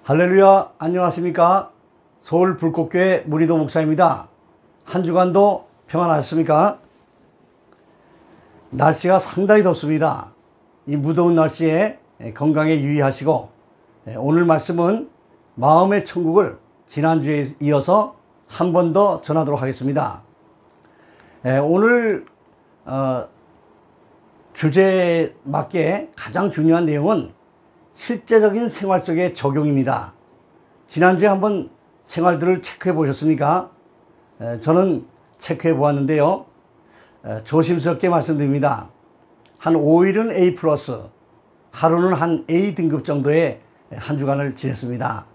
할렐루야, 안녕하십니까? 서울 불꽃교회 무리도 목사입니다. 한 주간도 평안하셨습니까? 날씨가 상당히 덥습니다. 이 무더운 날씨에 건강에 유의하시고, 오늘 말씀은 마음의 천국을 지난주에 이어서 한 번 더 전하도록 하겠습니다. 오늘 주제에 맞게 가장 중요한 내용은 실제적인 생활 속의 적용입니다. 지난주에 한번 생활들을 체크해 보셨습니까? 저는 체크해 보았는데요. 조심스럽게 말씀드립니다. 한 5일은 A+, 하루는 한 A 등급 정도의 한 주간을 지냈습니다.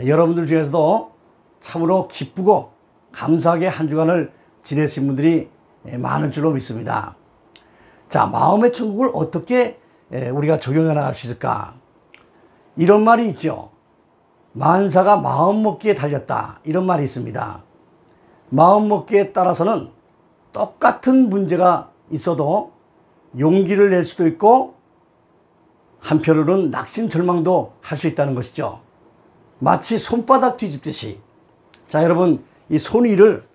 여러분들 중에서도 참으로 기쁘고 감사하게 한 주간을 지내신 분들이 많은 줄로 믿습니다. 자, 마음의 천국을 어떻게 우리가 적용해 나갈 수 있을까? 이런 말이 있죠. 만사가 마음먹기에 달렸다. 이런 말이 있습니다. 마음먹기에 따라서는 똑같은 문제가 있어도 용기를 낼 수도 있고 한편으로는 낙심절망도 할 수 있다는 것이죠. 마치 손바닥 뒤집듯이. 자, 여러분, 이 손위를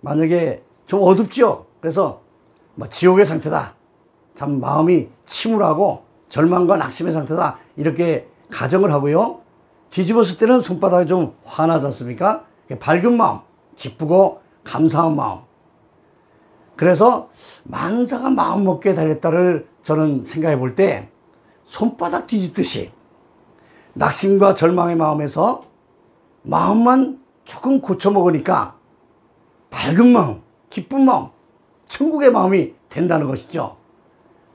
만약에 좀 어둡죠. 그래서 지옥의 상태다. 참 마음이 침울하고 절망과 낙심의 상태다. 이렇게 가정을 하고요. 뒤집었을 때는 손바닥이 좀 환하지 않습니까? 밝은 마음, 기쁘고 감사한 마음. 그래서 만사가 마음먹기에 달렸다를 저는 생각해 볼 때 손바닥 뒤집듯이 낙심과 절망의 마음에서 마음만 조금 고쳐먹으니까 밝은 마음, 기쁜 마음, 천국의 마음이 된다는 것이죠.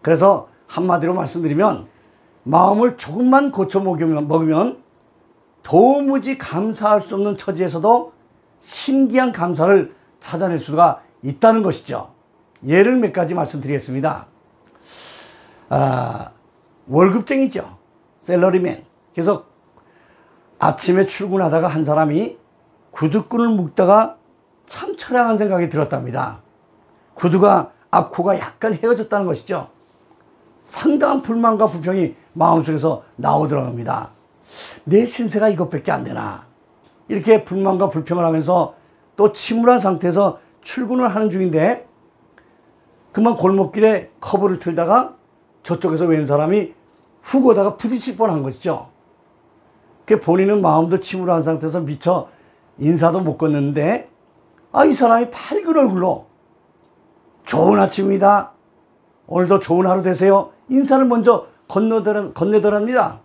그래서 한마디로 말씀드리면 마음을 조금만 고쳐먹으면 도무지 감사할 수 없는 처지에서도 신기한 감사를 찾아낼 수가 있다는 것이죠. 예를 몇 가지 말씀드리겠습니다. 월급쟁이죠. 샐러리맨. 그래서 아침에 출근하다가 한 사람이 구두끈을 묶다가 참 처량한 생각이 들었답니다. 구두가 앞코가 약간 헤어졌다는 것이죠. 상당한 불만과 불평이 마음속에서 나오더랍니다. 내 신세가 이것밖에 안 되나. 이렇게 불만과 불평을 하면서 또 침울한 상태에서 출근을 하는 중인데 그만 골목길에 커브를 틀다가 저쪽에서 웬 사람이 훅 오다가 부딪힐 뻔한 것이죠. 본인은 마음도 침울한 상태에서 미처 인사도 못 건넜는데 이 사람이 밝은 얼굴로 좋은 아침입니다. 오늘도 좋은 하루 되세요. 인사를 먼저 건네더랍니다.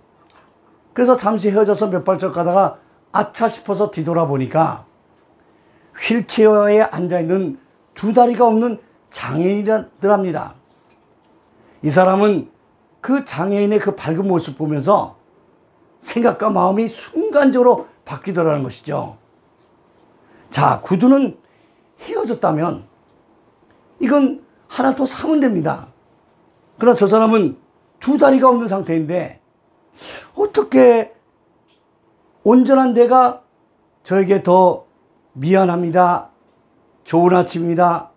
그래서 잠시 헤어져서 몇 발짝 가다가 아차 싶어서 뒤돌아보니까 휠체어에 앉아있는 두 다리가 없는 장애인이더랍니다. 이 사람은 그 장애인의 그 밝은 모습 보면서 생각과 마음이 순간적으로 바뀌더라는 것이죠. 자, 구두는 헤어졌다면 이건 하나 더 사면 됩니다. 그러나 저 사람은 두 다리가 없는 상태인데 어떻게 온전한 내가 저에게 더 미안합니다. 좋은 아침입니다.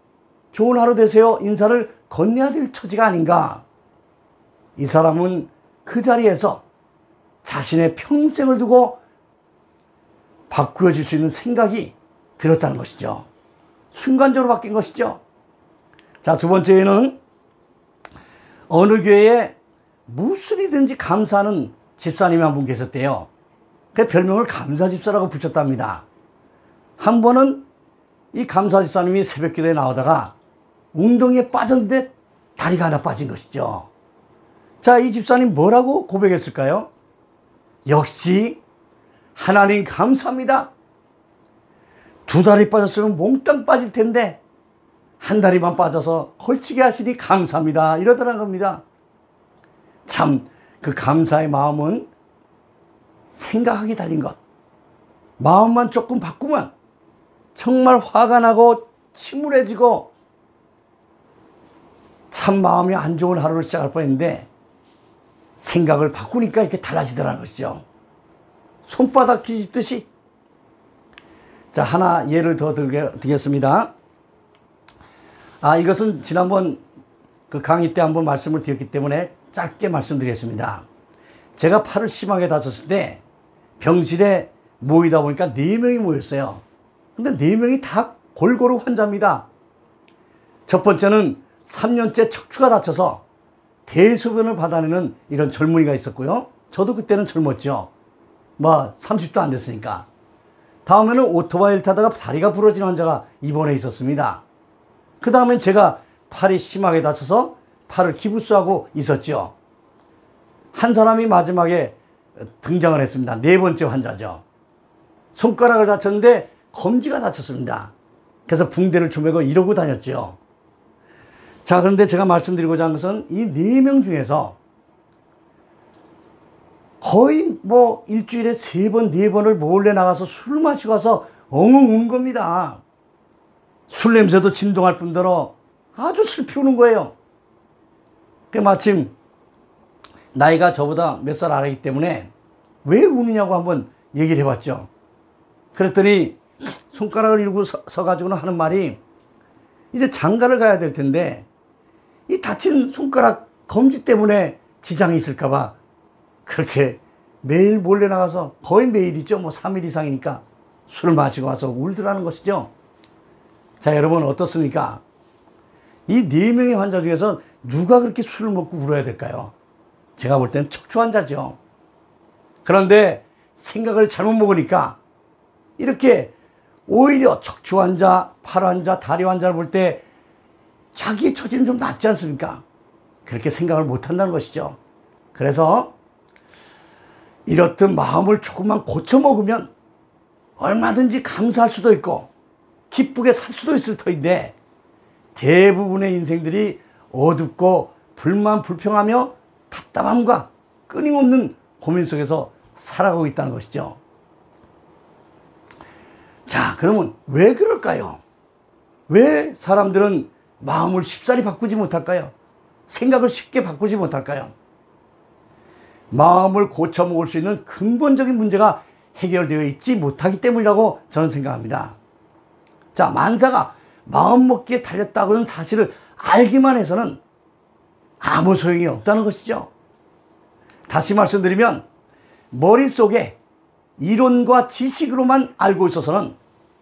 좋은 하루 되세요. 인사를 건네야 될 처지가 아닌가. 이 사람은 그 자리에서 자신의 평생을 두고 바꾸어질 수 있는 생각이 들었다는 것이죠. 순간적으로 바뀐 것이죠. 자, 두 번째는 어느 교회에 무슨 일이든지 감사하는 집사님이 한 분 계셨대요. 그 별명을 감사집사라고 붙였답니다. 한 번은 이 감사집사님이 새벽 기도에 나오다가 웅덩이에 빠졌는데 다리가 하나 빠진 것이죠. 자, 이 집사님 뭐라고 고백했을까요? 역시 하나님 감사합니다. 두 다리 빠졌으면 몽땅 빠질 텐데 한 다리만 빠져서 걸치게 하시니 감사합니다. 이러더라는 겁니다. 참, 그 감사의 마음은 생각하기 달린 것. 마음만 조금 바꾸면 정말 화가 나고 침울해지고 참 마음이 안 좋은 하루를 시작할 뻔했는데 생각을 바꾸니까 이렇게 달라지더라는 것이죠. 손바닥 뒤집듯이. 자, 하나 예를 더 드리겠습니다. 이것은 지난번 그 강의 때 한번 말씀을 드렸기 때문에 짧게 말씀드리겠습니다. 제가 팔을 심하게 다쳤을 때 병실에 모이다 보니까 4명이 모였어요. 근데 4명이 다 골고루 환자입니다. 첫 번째는 3년째 척추가 다쳐서 대소변을 받아내는 이런 젊은이가 있었고요. 저도 그때는 젊었죠. 뭐 30도 안 됐으니까. 다음에는 오토바이를 타다가 다리가 부러진 환자가 입원해 있었습니다. 그 다음엔 제가 팔이 심하게 다쳐서 팔을 기부스하고 있었죠. 한 사람이 마지막에 등장을 했습니다. 4번째 환자죠. 손가락을 다쳤는데 검지가 다쳤습니다. 그래서 붕대를 조매고 이러고 다녔죠. 자, 그런데 제가 말씀드리고자 하는 것은 이 4명 중에서 거의 뭐 일주일에 3번, 4번을 몰래 나가서 술을 마시고 와서 엉엉 우는 겁니다. 술 냄새도 진동할 뿐더러 아주 슬피 우는 거예요. 마침 나이가 저보다 몇 살 아래이기 때문에 왜 우느냐고 한번 얘기를 해봤죠. 그랬더니 손가락을 이러고 서가지고는 하는 말이, 이제 장가를 가야 될 텐데 이 다친 손가락 검지 때문에 지장이 있을까봐 그렇게 매일 몰래 나가서, 거의 매일이죠. 뭐 3일 이상이니까 술을 마시고 와서 울더라는 것이죠. 자, 여러분 어떻습니까? 이 4명의 환자 중에서 누가 그렇게 술을 먹고 울어야 될까요? 제가 볼 때는 척추 환자죠. 그런데 생각을 잘못 먹으니까 이렇게 오히려 척추 환자, 팔 환자, 다리 환자를 볼 때 자기의 처지는 좀 낫지 않습니까? 그렇게 생각을 못 한다는 것이죠. 그래서 이렇듯 마음을 조금만 고쳐 먹으면 얼마든지 감사할 수도 있고 기쁘게 살 수도 있을 터인데, 대부분의 인생들이 어둡고 불만 불평하며 답답함과 끊임없는 고민 속에서 살아가고 있다는 것이죠. 자, 그러면 왜 그럴까요? 왜 사람들은 마음을 쉽사리 바꾸지 못할까요? 생각을 쉽게 바꾸지 못할까요? 마음을 고쳐 먹을 수 있는 근본적인 문제가 해결되어 있지 못하기 때문이라고 저는 생각합니다. 자, 만사가 마음먹기에 달렸다고는 사실을 알기만 해서는 아무 소용이 없다는 것이죠. 다시 말씀드리면 머릿속에 이론과 지식으로만 알고 있어서는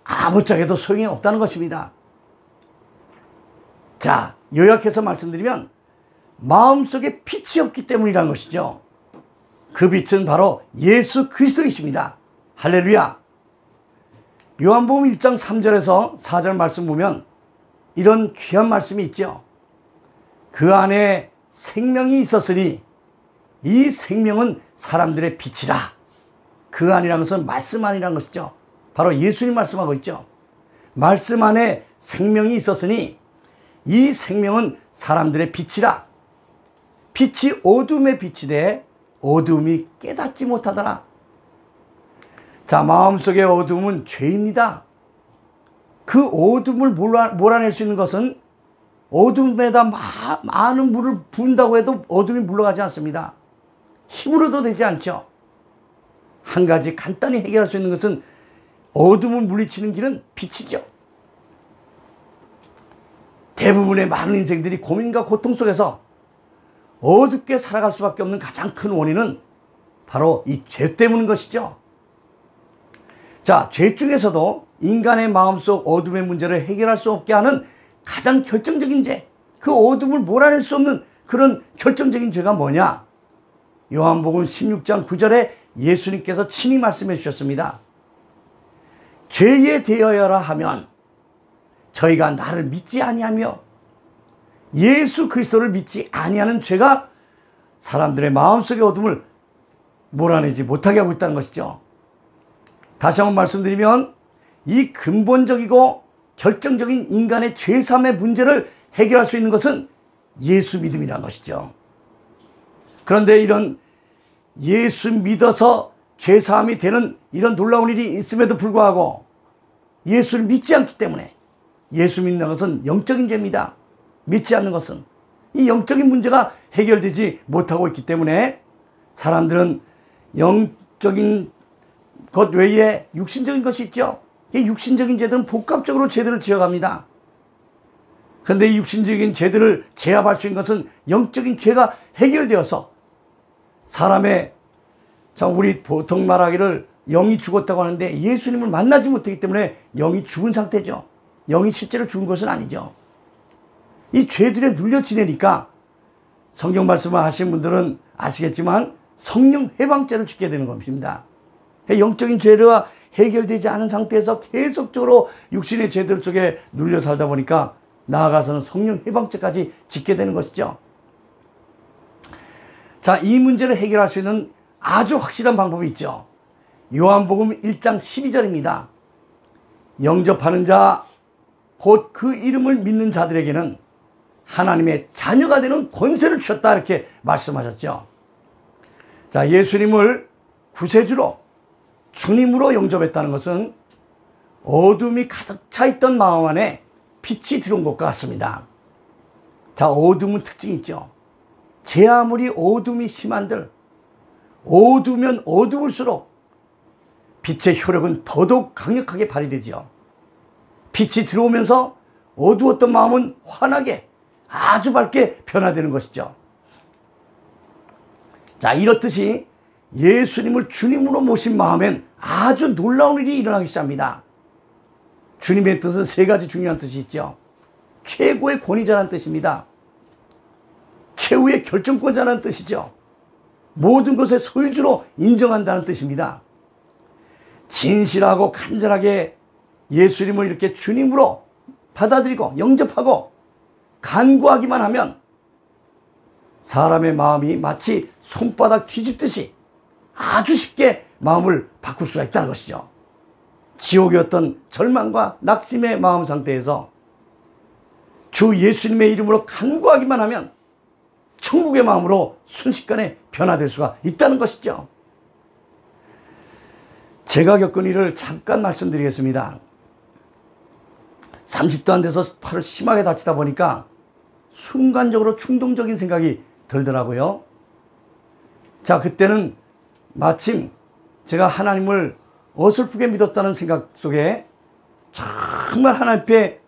아무짝에도 소용이 없다는 것입니다. 자, 요약해서 말씀드리면 마음속에 빛이 없기 때문이라는 것이죠. 그 빛은 바로 예수 그리스도이십니다. 할렐루야. 요한복음 1장 3절에서 4절 말씀 보면 이런 귀한 말씀이 있죠. 그 안에 생명이 있었으니 이 생명은 사람들의 빛이라. 그 안이라는 것은 말씀 안이라는 것이죠. 바로 예수님 말씀하고 있죠. 말씀 안에 생명이 있었으니 이 생명은 사람들의 빛이라. 빛이 어둠의 빛이 돼 어둠이 깨닫지 못하더라. 자, 마음속의 어둠은 죄입니다. 그 어둠을 몰아낼 수 있는 것은 어둠에다 많은 물을 부은다고 해도 어둠이 물러가지 않습니다. 힘으로도 되지 않죠. 한 가지 간단히 해결할 수 있는 것은 어둠을 물리치는 길은 빛이죠. 대부분의 많은 인생들이 고민과 고통 속에서 어둡게 살아갈 수밖에 없는 가장 큰 원인은 바로 이 죄 때문인 것이죠. 자, 죄 중에서도 인간의 마음속 어둠의 문제를 해결할 수 없게 하는 가장 결정적인 죄, 그 어둠을 몰아낼 수 없는 그런 결정적인 죄가 뭐냐? 요한복음 16장 9절에 예수님께서 친히 말씀해 주셨습니다. 죄에 대하여라 하면 저희가 나를 믿지 아니하며, 예수 그리스도를 믿지 아니하는 죄가 사람들의 마음속의 어둠을 몰아내지 못하게 하고 있다는 것이죠. 다시 한번 말씀드리면 이 근본적이고 결정적인 인간의 죄사함의 문제를 해결할 수 있는 것은 예수 믿음이라는 것이죠. 그런데 이런 예수 믿어서 죄사함이 되는 이런 놀라운 일이 있음에도 불구하고 예수를 믿지 않기 때문에, 예수 믿는 것은 영적인 죄입니다. 믿지 않는 것은 이 영적인 문제가 해결되지 못하고 있기 때문에 사람들은 영적인 것 외에 육신적인 것이 있죠. 이 육신적인 죄들은 복합적으로 죄들을 지어갑니다. 그런데 이 육신적인 죄들을 제압할 수 있는 것은 영적인 죄가 해결되어서 사람의 자, 우리 보통 말하기를 영이 죽었다고 하는데 예수님을 만나지 못했기 때문에 영이 죽은 상태죠. 영이 실제로 죽은 것은 아니죠. 이 죄들에 눌려 지내니까 성경 말씀을 하신 분들은 아시겠지만 성령 해방죄를 짓게 되는 겁니다. 영적인 죄가 해결되지 않은 상태에서 계속적으로 육신의 죄들 속에 눌려 살다 보니까 나아가서는 성령 해방죄까지 짓게 되는 것이죠. 자, 이 문제를 해결할 수 있는 아주 확실한 방법이 있죠. 요한복음 1장 12절입니다. 영접하는 자, 곧 그 이름을 믿는 자들에게는 하나님의 자녀가 되는 권세를 주셨다, 이렇게 말씀하셨죠. 자, 예수님을 구세주로, 주님으로 영접했다는 것은 어둠이 가득 차 있던 마음 안에 빛이 들어온 것과 같습니다. 자, 어둠은 특징이 있죠. 제 아무리 어둠이 심한들, 어두우면 어두울수록 빛의 효력은 더더욱 강력하게 발휘되죠. 빛이 들어오면서 어두웠던 마음은 환하게, 아주 밝게 변화되는 것이죠. 자, 이렇듯이 예수님을 주님으로 모신 마음엔 아주 놀라운 일이 일어나기 시작합니다. 주님의 뜻은 세 가지 중요한 뜻이 있죠. 최고의 권위자라는 뜻입니다. 최후의 결정권자라는 뜻이죠. 모든 것의 소유주로 인정한다는 뜻입니다. 진실하고 간절하게 예수님을 이렇게 주님으로 받아들이고 영접하고 간구하기만 하면 사람의 마음이 마치 손바닥 뒤집듯이 아주 쉽게 마음을 바꿀 수가 있다는 것이죠. 지옥이었던 절망과 낙심의 마음 상태에서 주 예수님의 이름으로 간구하기만 하면 천국의 마음으로 순식간에 변화될 수가 있다는 것이죠. 제가 겪은 일을 잠깐 말씀드리겠습니다. 30도 안 돼서 팔을 심하게 다치다 보니까 순간적으로 충동적인 생각이 들더라고요. 자, 그때는 마침 제가 하나님을 어설프게 믿었다는 생각 속에 정말 하나님 앞에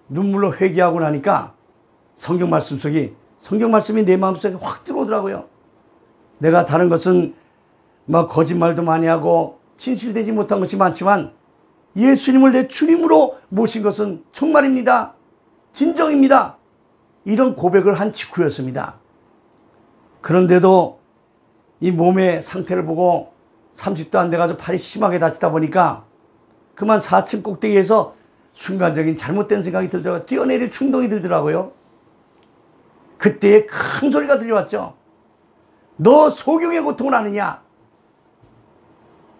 눈물로 회개하고 나니까 성경 말씀이 내 마음속에 확 들어오더라고요. 내가 다른 것은 막 거짓말도 많이 하고 진실되지 못한 것이 많지만 예수님을 내 주님으로 모신 것은 정말입니다. 진정입니다. 이런 고백을 한 직후였습니다. 그런데도 이 몸의 상태를 보고 30도 안 돼가지고 팔이 심하게 다치다 보니까 그만 4층 꼭대기에서 순간적인 잘못된 생각이 들더라고요. 뛰어내릴 충동이 들더라고요. 그때에 큰 소리가 들려왔죠. 너 소경의 고통을 아느냐?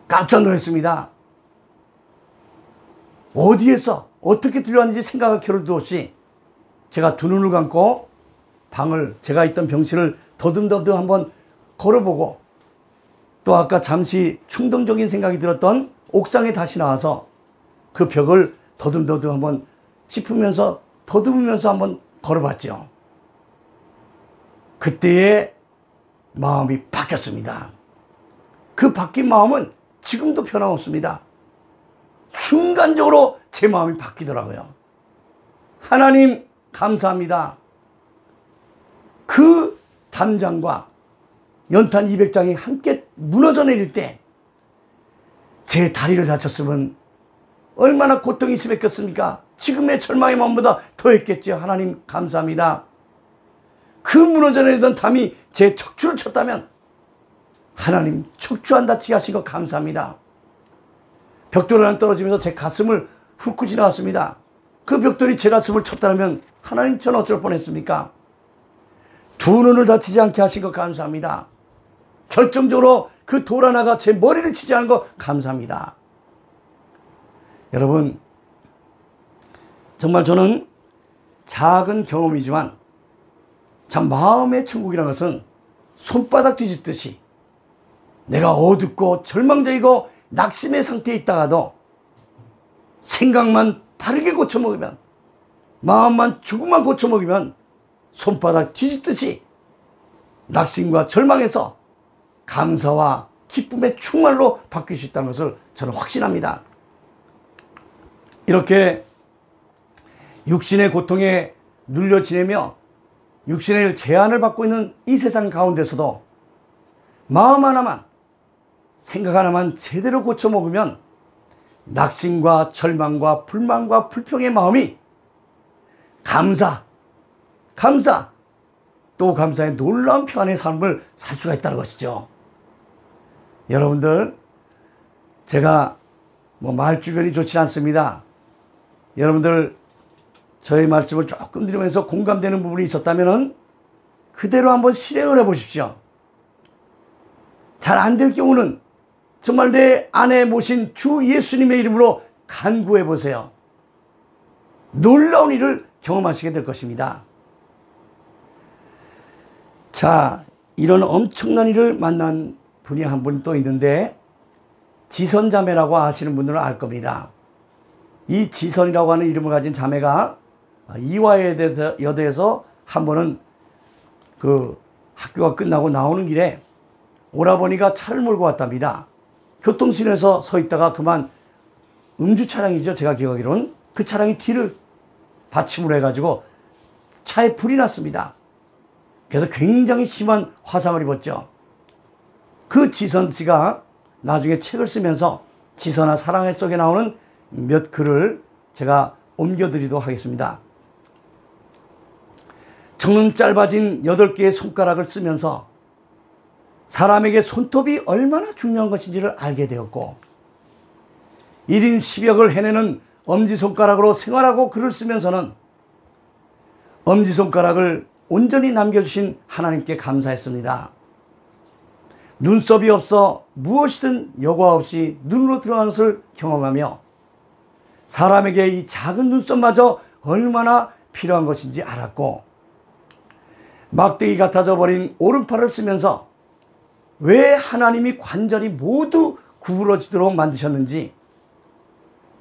깜짝 놀랐습니다. 어디에서 어떻게 들려왔는지 생각할 겨를도 없이 제가 두 눈을 감고 방을, 제가 있던 병실을 더듬더듬 한번 걸어보고 또 아까 잠시 충동적인 생각이 들었던 옥상에 다시 나와서 그 벽을 더듬더듬 한번 짚으면서 더듬으면서 한번 걸어봤죠. 그때의 마음이 바뀌었습니다. 그 바뀐 마음은 지금도 변함없습니다. 순간적으로 제 마음이 바뀌더라고요. 하나님 감사합니다. 그 담장과 연탄 200장이 함께 무너져 내릴 때 제 다리를 다쳤으면 얼마나 고통이 심했겠습니까? 지금의 절망의 마음보다 더했겠죠. 하나님 감사합니다. 그 무너져 내리던 담이 제 척추를 쳤다면 하나님 척추 안 다치게 하신 것 감사합니다. 벽돌이 하나 떨어지면서 제 가슴을 훑고 지나갔습니다. 그 벽돌이 제 가슴을 쳤다면 하나님 전 어쩔 뻔했습니까? 두 눈을 다치지 않게 하신 것 감사합니다. 결정적으로 그 돌 하나가 제 머리를 치지 않은 것 감사합니다. 여러분, 정말 저는 작은 경험이지만 참 마음의 천국이라는 것은 손바닥 뒤집듯이 내가 어둡고 절망적이고 낙심의 상태에 있다가도 생각만 바르게 고쳐먹으면, 마음만 조금만 고쳐먹으면 손바닥 뒤집듯이 낙심과 절망에서 감사와 기쁨의 충만으로 바뀔 수 있다는 것을 저는 확신합니다. 이렇게 육신의 고통에 눌려 지내며 육신의 제한을 받고 있는 이 세상 가운데서도 마음 하나만 생각 하나만 제대로 고쳐 먹으면 낙심과 절망과 불만과 불평의 마음이 감사, 또 감사의 놀라운 평안의 삶을 살 수가 있다는 것이죠. 여러분들, 제가 말주변이 좋지 않습니다. 여러분들 저의 말씀을 조금 들으면서 공감되는 부분이 있었다면 그대로 한번 실행을 해 보십시오. 잘 안 될 경우는 정말 내 안에 모신 주 예수님의 이름으로 간구해 보세요. 놀라운 일을 경험하시게 될 것입니다. 자, 이런 엄청난 일을 만난 분이 한 분 또 있는데, 지선자매라고 아시는 분들은 알 겁니다. 이 지선이라고 하는 이름을 가진 자매가 이화여대에서 한 번은 그 학교가 끝나고 나오는 길에 오라버니가 차를 몰고 왔답니다. 교통신호에서 서 있다가 그만 음주 차량이죠. 제가 기억하기로는 그 차량이 뒤를 받침으로 해가지고 차에 불이 났습니다. 그래서 굉장히 심한 화상을 입었죠. 그 지선 씨가 나중에 책을 쓰면서 지선아 사랑해 속에 나오는 몇 글을 제가 옮겨드리도록 하겠습니다. 저는 짧아진 8개의 손가락을 쓰면서 사람에게 손톱이 얼마나 중요한 것인지를 알게 되었고, 1인 10역을 해내는 엄지손가락으로 생활하고 글을 쓰면서는 엄지손가락을 온전히 남겨주신 하나님께 감사했습니다. 눈썹이 없어 무엇이든 여과 없이 눈으로 들어가는 것을 경험하며 사람에게 이 작은 눈썹마저 얼마나 필요한 것인지 알았고, 막대기 같아져 버린 오른팔을 쓰면서 왜 하나님이 관절이 모두 구부러지도록 만드셨는지,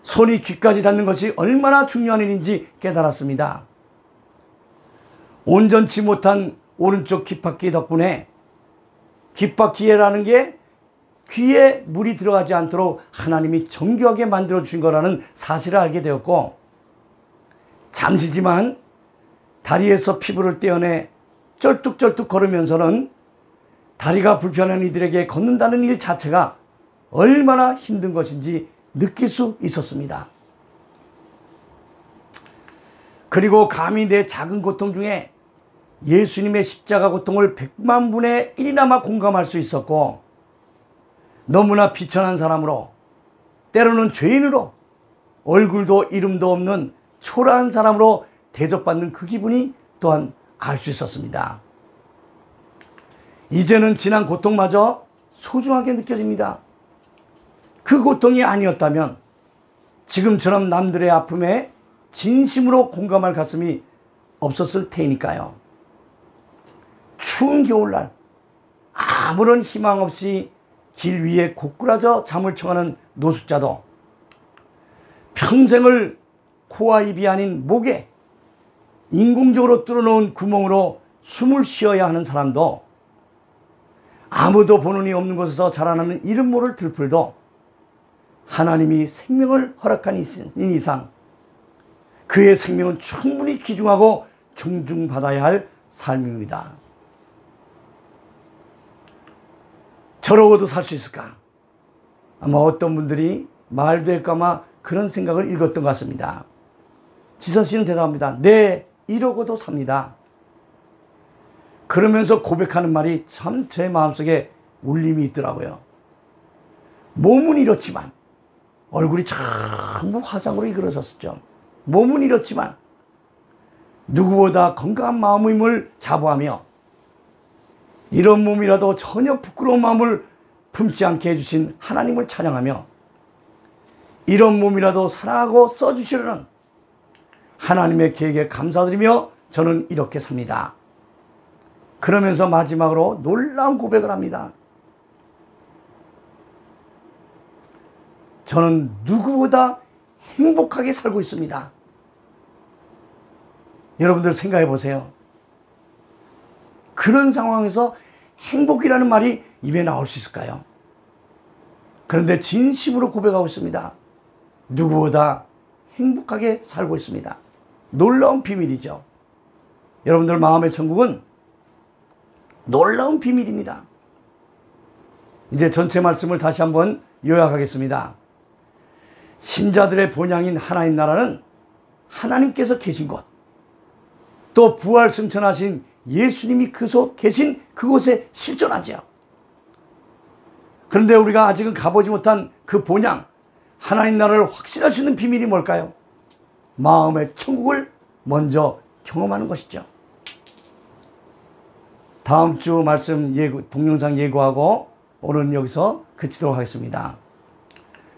손이 귀까지 닿는 것이 얼마나 중요한 일인지 깨달았습니다. 온전치 못한 오른쪽 귓바퀴 덕분에 귓바퀴에라는 게 귀에 물이 들어가지 않도록 하나님이 정교하게 만들어 주신 거라는 사실을 알게 되었고, 잠시지만 다리에서 피부를 떼어내 쩔뚝쩔뚝 걸으면서는 다리가 불편한 이들에게 걷는다는 일 자체가 얼마나 힘든 것인지 느낄 수 있었습니다. 그리고 감히 내 작은 고통 중에 예수님의 십자가 고통을 100만 분의 1이나마 공감할 수 있었고, 너무나 비천한 사람으로, 때로는 죄인으로, 얼굴도 이름도 없는 초라한 사람으로 대접받는 그 기분이 또한 알 수 있었습니다. 이제는 지난 고통마저 소중하게 느껴집니다. 그 고통이 아니었다면 지금처럼 남들의 아픔에 진심으로 공감할 가슴이 없었을 테니까요. 추운 겨울날 아무런 희망 없이 길 위에 고꾸라져 잠을 청하는 노숙자도, 평생을 코와 입이 아닌 목에 인공적으로 뚫어놓은 구멍으로 숨을 쉬어야 하는 사람도, 아무도 보는 이 없는 곳에서 자라나는 이름 모를 들풀도 하나님이 생명을 허락한 이상 그의 생명은 충분히 귀중하고 존중받아야 할 삶입니다. 저러고도 살 수 있을까? 아마 어떤 분들이 말도 할까마 그런 생각을 읽었던 것 같습니다. 지선 씨는 대답합니다. 네, 이러고도 삽니다. 그러면서 고백하는 말이 참 제 마음속에 울림이 있더라고요. 몸은 이렇지만 얼굴이 전부 화상으로 이그러졌었죠. 몸은 이렇지만 누구보다 건강한 마음임을 자부하며, 이런 몸이라도 전혀 부끄러운 마음을 품지 않게 해주신 하나님을 찬양하며, 이런 몸이라도 사랑하고 써주시려는 하나님의 계획에 감사드리며 저는 이렇게 삽니다. 그러면서 마지막으로 놀라운 고백을 합니다. 저는 누구보다 행복하게 살고 있습니다. 여러분들 생각해 보세요. 그런 상황에서 행복이라는 말이 입에 나올 수 있을까요? 그런데 진심으로 고백하고 있습니다. 누구보다 행복하게 살고 있습니다. 놀라운 비밀이죠. 여러분들 마음의 천국은 놀라운 비밀입니다. 이제 전체 말씀을 다시 한번 요약하겠습니다. 신자들의 본향인 하나님 나라는 하나님께서 계신 곳, 또 부활 승천하신 예수님이 계신 그곳에 실존하죠. 그런데 우리가 아직은 가보지 못한 그 본향, 하나님 나라를 확신할 수 있는 비밀이 뭘까요? 마음의 천국을 먼저 경험하는 것이죠. 다음 주 말씀 동영상 예고하고 오늘은 여기서 그치도록 하겠습니다.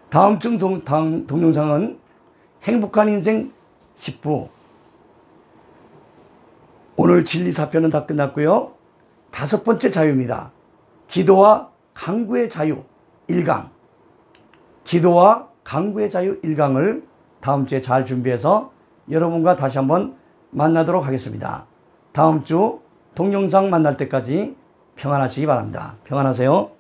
다음 주 동영상은 행복한 인생 10부. 오늘 진리사편은 다 끝났고요. 5번째 자유입니다. 기도와 간구의 자유 1강. 기도와 간구의 자유 1강을 다음 주에 잘 준비해서 여러분과 다시 한번 만나도록 하겠습니다. 다음 주 동영상 만날 때까지 평안하시기 바랍니다. 평안하세요.